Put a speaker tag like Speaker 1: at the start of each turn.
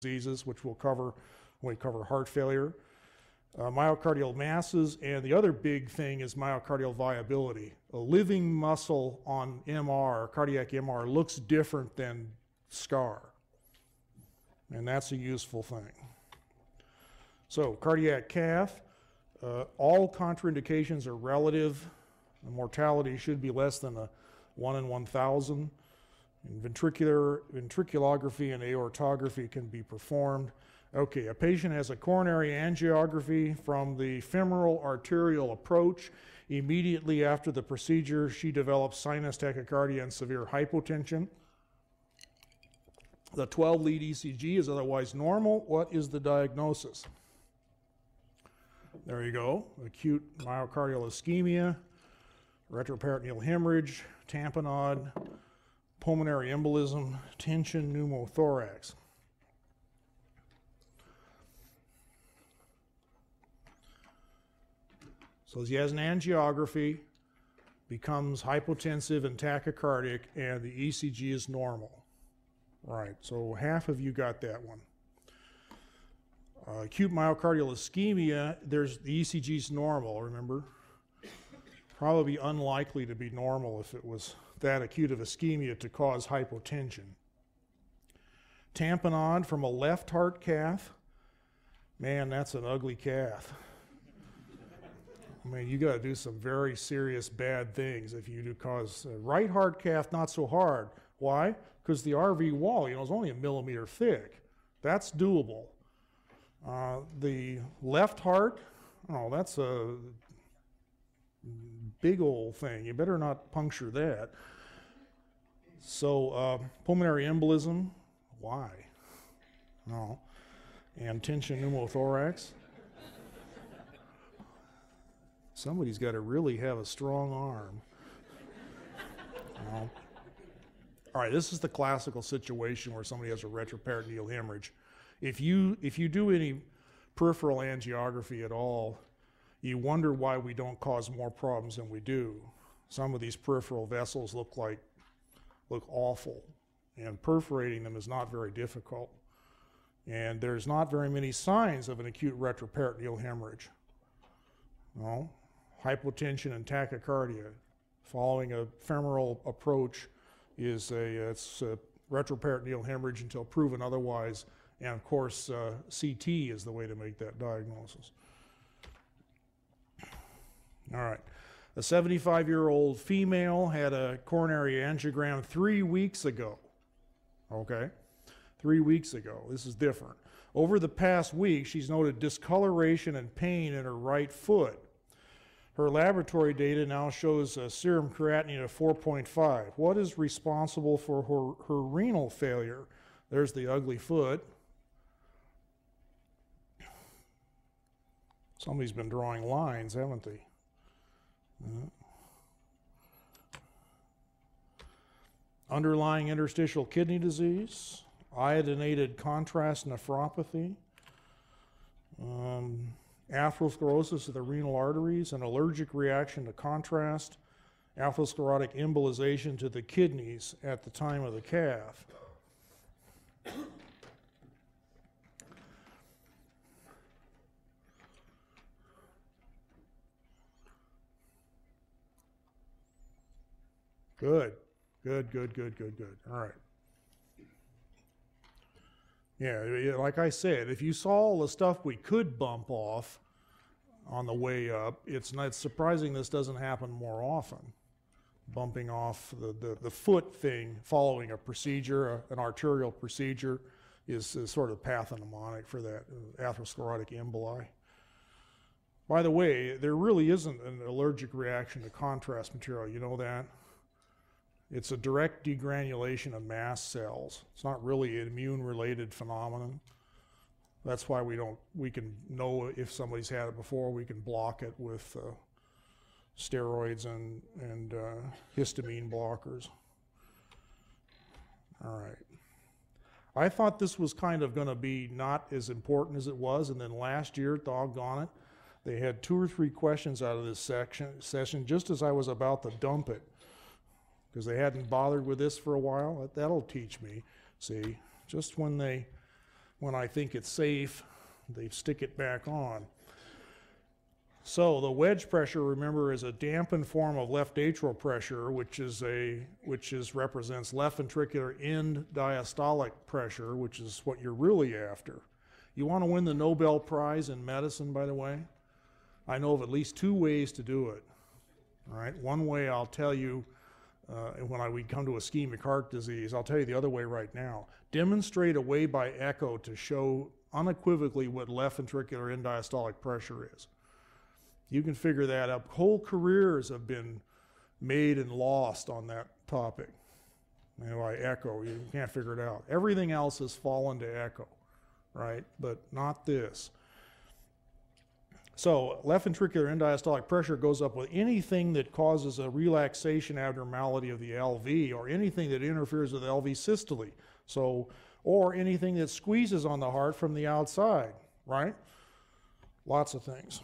Speaker 1: diseases, which we'll cover when we cover heart failure. Myocardial masses, and the other big thing is myocardial viability. A living muscle on MR, cardiac MR, looks different than scar, and that's a useful thing. So cardiac cath, all contraindications are relative. The mortality should be less than a 1 in 1,000. And ventriculography and aortography can be performed. Okay, a patient has a coronary angiography from the femoral arterial approach. Immediately after the procedure, she develops sinus tachycardia and severe hypotension. The 12-lead ECG is otherwise normal. What is the diagnosis? There you go. Acute myocardial ischemia, retroperitoneal hemorrhage, tamponade, pulmonary embolism, tension, pneumothorax. So he has an angiography, becomes hypotensive and tachycardic, and the ECG is normal. Right, so half of you got that one. Acute myocardial ischemia, the ECG is normal, remember? Probably unlikely to be normal if it was that acute of ischemia to cause hypotension. Tamponade from a left heart cath, man, that's an ugly cath. I mean, you got to do some very serious bad things if you do cause right heart cath, not so hard. Why? Because the RV wall, is only 1 millimeter thick. That's doable. The left heart, oh, that's a big old thing. You better not puncture that. So pulmonary embolism, why? No. And tension pneumothorax. Somebody's got to really have a strong arm. No. All right, this is the classical situation where somebody has a retroperitoneal hemorrhage. If you do any peripheral angiography at all, you wonder why we don't cause more problems than we do. Some of these peripheral vessels look awful, and perforating them is not very difficult. And there's not very many signs of an acute retroperitoneal hemorrhage. No. Hypotension and tachycardia following a femoral approach is it's a retroperitoneal hemorrhage until proven otherwise, and of course CT is the way to make that diagnosis. All right, a 75-year-old female had a coronary angiogram 3 weeks ago. Okay, 3 weeks ago. This is different. Over the past week, she's noted discoloration and pain in her right foot. Her laboratory data now shows a serum creatinine of 4.5. What is responsible for her renal failure? There's the ugly foot. Somebody's been drawing lines, haven't they? Underlying interstitial kidney disease, iodinated contrast nephropathy, atherosclerosis of the renal arteries, an allergic reaction to contrast, atherosclerotic embolization to the kidneys at the time of the cath. Good. All right. Yeah, like I said, if you saw all the stuff we could bump off on the way up, it's not surprising this doesn't happen more often. Bumping off the foot thing following a procedure, an arterial procedure, is sort of pathognomonic for that atherosclerotic emboli. By the way, there really isn't an allergic reaction to contrast material. You know that? It's a direct degranulation of mast cells. It's not really an immune-related phenomenon. That's why we can know if somebody's had it before. We can block it with steroids and histamine blockers. All right. I thought this was kind of going to be not as important as it was, and then last year, doggone it, they had 2 or 3 questions out of this session just as I was about to dump it, because they hadn't bothered with this for a while. That'll teach me. See, just when they when I think it's safe, they stick it back on. So the wedge pressure, remember, is a dampened form of left atrial pressure, which represents left ventricular end diastolic pressure, which is what you're really after. You want to win the Nobel Prize in medicine, by the way? I know of at least 2 ways to do it. All right, one way I'll tell you when we come to ischemic heart disease. I'll tell you the other way right now. Demonstrate a way by echo to show unequivocally what left ventricular end diastolic pressure is. You can figure that out. Whole careers have been made and lost on that topic. By echo, you can't figure it out. Everything else has fallen to echo, right? But not this. So left ventricular end diastolic pressure goes up with anything that causes a relaxation abnormality of the LV, or anything that interferes with LV systole. So, or anything that squeezes on the heart from the outside, right? Lots of things.